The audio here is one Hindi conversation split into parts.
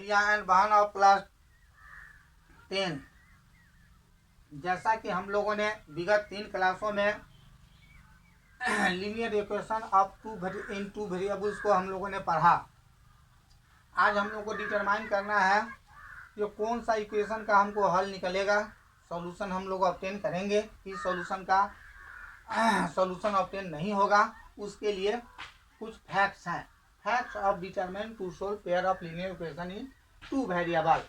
या एन बहन ऑफ क्लास 10। जैसा कि हम लोगों ने विगत 3 क्लासों में linear equation of two variables को हम लोगों ने पढ़ा। आज हम लोग को डिटरमाइन करना है कि कौन सा इक्वेशन का हमको हल निकलेगा, सॉल्यूशन हम लोग ऑब्टेन करेंगे। इस सॉल्यूशन का सॉल्यूशन ऑब्टेन नहीं होगा, उसके लिए कुछ फैक्ट्स हैं। Facts of determine to solve pair of linear equation in two variable.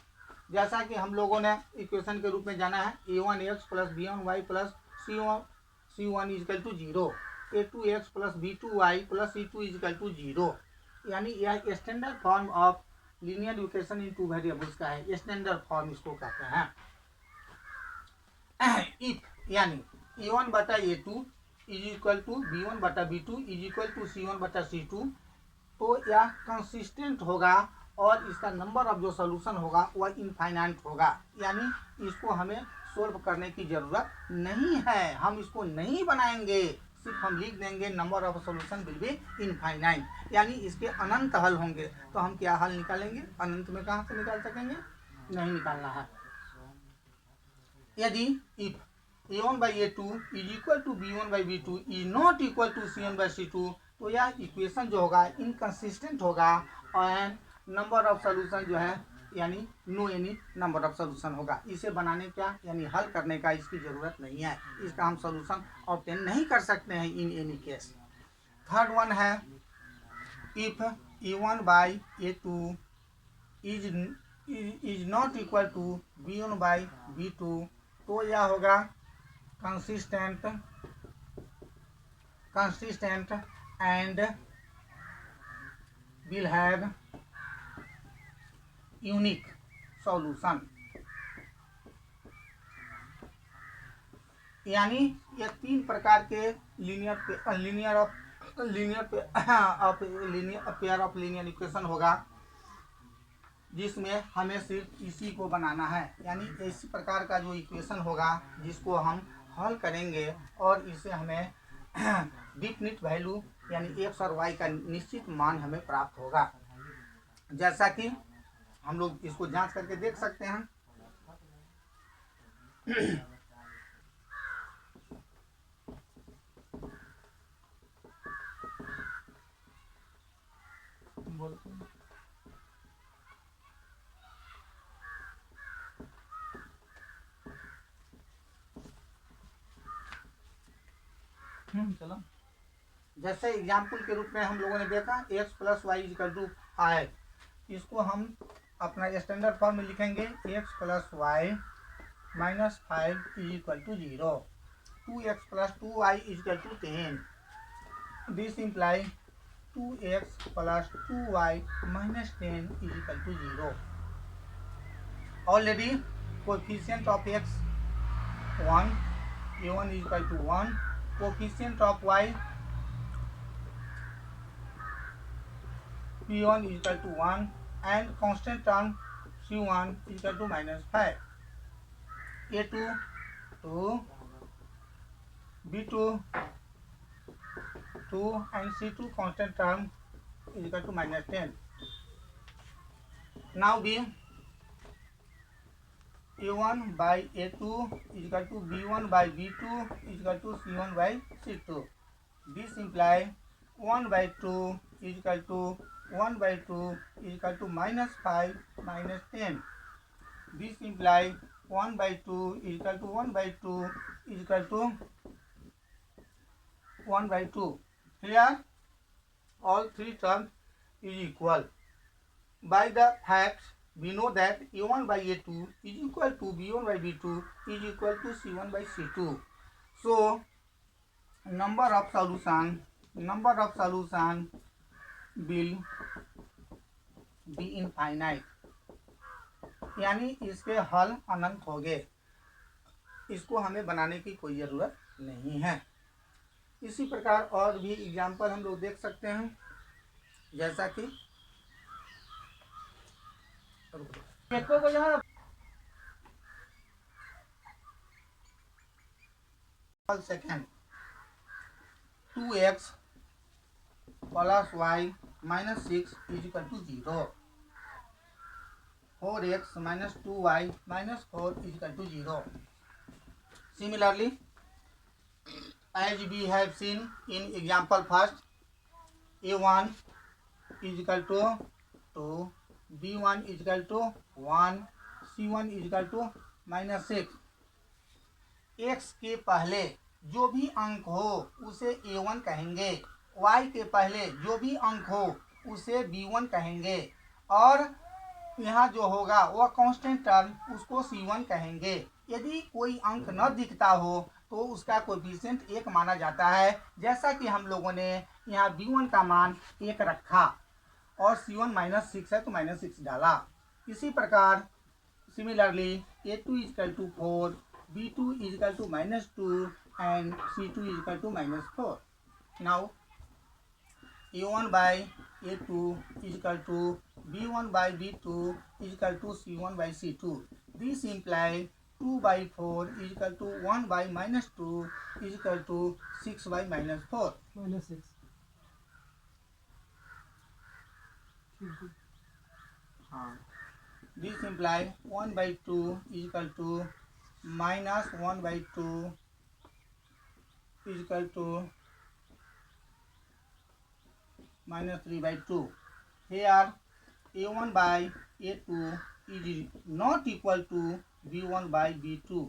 जैसा कि हम लोगों ने इक्वेशन के रूप में जाना है a1x plus b1y plus c1 is equal to 0, a2x plus b2y plus c2 is equal to 0। यानी यह standard form of linear equation in two variables का है, स्टैंडर्ड फॉर्म इसको कहते हैं। इफ यानी a1 बटा a2 is equal to b1 बटा b2 is equal to c1 बटा c2, तो यह कंसिस्टेंट होगा और इसका नंबर ऑफ जो सोल्यूशन होगा वह इनफाइनाइट होगा। यानी इसको हमें सोल्व करने की जरूरत नहीं है, हम इसको नहीं बनाएंगे, सिर्फ हम लिख देंगे number of solution will be infinite, यानी इसके अनंत हल होंगे। तो हम क्या हल निकालेंगे? अनंत में कहाँ से निकाल सकेंगे? नहीं निकालना है। यदि if a1 by a2 is equal to b1 by b2 is not equal to c1 by c2, तो यह इक्वेशन जो होगा इनकंसिस्टेंट होगा और नंबर ऑफ सोल्यूशन जो है यानी no any number of solution होगा। इसे बनाने का यानी हल करने का इसकी ज़रूरत नहीं है, इसका हम सोल्यूशन ऑब्टेन नहीं कर सकते हैं in any case. Third one है if a1 by a2 is not equal to b1 by b2, तो यह होगा consistent and will have unique solution. यानी ये 3 प्रकार के पेयर ऑफ लीनियर इक्वेशन होगा जिसमें हमें सिर्फ इसी को बनाना है। यानी इसी प्रकार का जो इक्वेशन होगा जिसको हम हल करेंगे और इससे हमें डिफिनिट वैल्यू यानी एक्स और वाई का निश्चित मान हमें प्राप्त होगा। जैसा कि हम लोग इसको जांच करके देख सकते हैं। चलो, जैसे एग्जाम्पल के रूप में हम लोगों ने देखा x plus y equal to 5, इसको हम अपना स्टैंडर्ड फॉर्म में लिखेंगे x plus y minus 5 is equal to 0, 2x plus 2y is equal to 10, this imply 2x plus 2y minus 10 is equal to 0। Already coefficient of x 1, a1 is equal to 1, coefficient of y p1 is equal to 1 and constant term c1 is equal to minus 5, a2 2, b2 2 and c2 constant term is equal to minus 10. Now b a1 by a2 is equal to b1 by b2 is equal to c1 by c2. This implies 1 by 2 is equal to 1 by 2 is equal to minus 5 minus 10. This implies 1 by 2 is equal to 1 by 2 is equal to 1 by 2. Here all 3 terms is equal. By the facts we know that a1 by a2 is equal to b1 by b2 is equal to c1 by c2. So number of solution will be infinite, यानी इसके हल अनंत होंगे, इसको हमें बनाने की कोई ज़रूरत नहीं है। इसी प्रकार और भी एग्जाम्पल हम लोग देख सकते हैं, जैसा कि second 2x plus y minus 6 is equal to 0। 4x minus 2y minus 4 is equal to 0. Similarly, as we have seen in example first, a1 is equal to 2, b1 is equal to 1, c1 is equal to minus 6. x के पहले जो भी अंक हो उसे a1 कहेंगे, y के पहले जो भी अंक हो उसे b1 कहेंगे, और यहाँ जो होगा वह कांस्टेंट टर्म उसको c1 कहेंगे। यदि कोई अंक न दिखता हो तो उसका कोएफिशिएंट 1 माना जाता है, जैसा कि हम लोगों ने यहाँ b1 का मान 1 रखा और c1 माइनस 6 है तो माइनस 6 डाला। इसी प्रकार similarly a2 is equal to 4, b2 is equal to minus 2 and c2 is equal to minus 4. Now a1 by a2 is equal to b1 by b2 is equal to c1 by c2. This implies 2 by 4 is equal to 1 by minus 2 is equal to 6 by minus 4. minus 6. This implies 1 by 2 is equal to minus 1 by 2 is equal to minus 3 by 2. Here a1 by a2 is not equal to b1 by b2.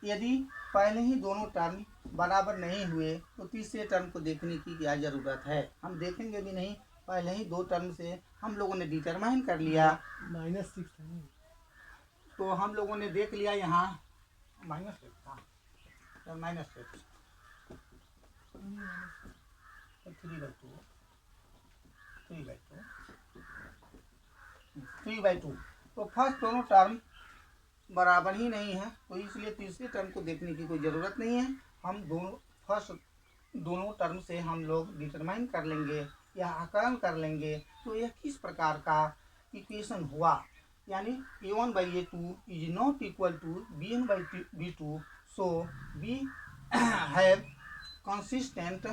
यदि पहले ही दोनों टर्म बराबर नहीं हुए तो तीसरे टर्म को देखने की क्या ज़रूरत है, हम देखेंगे भी नहीं, पहले ही दो टर्म से हम लोगों ने डिटरमाइन कर लिया। minus 6 था, तो हम लोगों ने देख लिया यहाँ माइनस 6 था, तो माइनस 6 3 by 2। तो फर्स्ट दोनों टर्म बराबर ही नहीं है, तो इसलिए तीसरे टर्म को देखने की कोई ज़रूरत नहीं है। हम दोनों टर्म से हम लोग डिटरमाइन कर लेंगे या आकलन कर लेंगे तो यह किस प्रकार का इक्वेशन हुआ, यानी a1 by a2 is not equal to b1 by b2, so we have consistent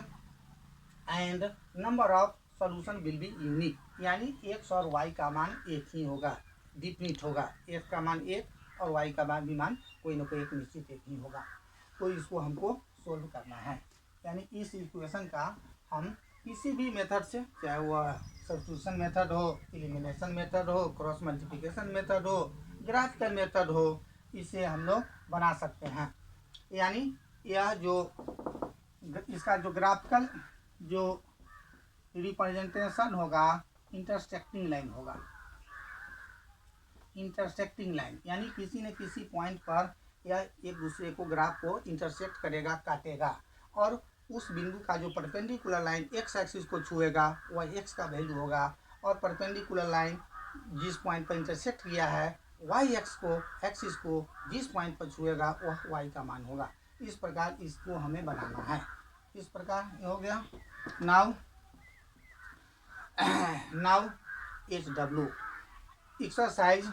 and number of solution will be unique, यानी x और y का मान एक ही होगा, डिफिनिट होगा, x का मान एक और y का मान भी मान कोई ना कोई एक निश्चित एक ही होगा। तो इसको हमको सोल्व करना है, यानी इस इक्वेशन का हम किसी भी मेथड से, चाहे वह सब्स्टिट्यूशन मेथड हो, एलिमिनेशन मेथड हो, क्रॉस मल्टीप्लिकेशन मेथड हो, ग्राफिकल मेथड हो, इसे हम लोग बना सकते हैं। यानी यह जो इसका जो ग्राफिकल जो रिप्रेजेंटेशन होगा इंटरसेक्टिंग लाइन होगा, इंटरसेक्टिंग लाइन यानी किसी न किसी पॉइंट पर यह एक दूसरे को ग्राफ को इंटरसेक्ट करेगा, काटेगा, और उस बिंदु का जो परपेंडिकुलर लाइन एक्स एक्सिस को छुएगा वह एक्स का वैल्यू होगा, और परपेंडिकुलर लाइन जिस पॉइंट पर इंटरसेक्ट किया है वाई एक्सिस को जिस पॉइंट पर छुएगा वह वाई का मान होगा। इस प्रकार इसको हमें बनाना है। इस प्रकार ये हो गया। Now HW exercise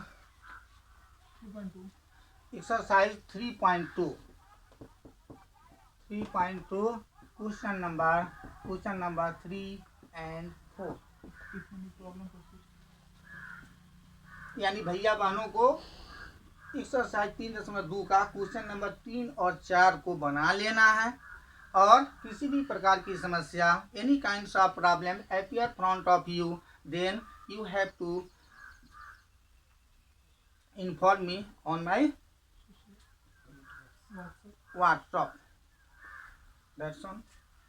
3.2 question number 3 and 4। यानी भैया बहनों को एक्सरसाइज 3.2 का क्वेश्चन नंबर 3 और 4 को बना लेना है, और किसी भी प्रकार की समस्या any kinds of problem appear front of you, then you have to inform me on my WhatsApp. That's all.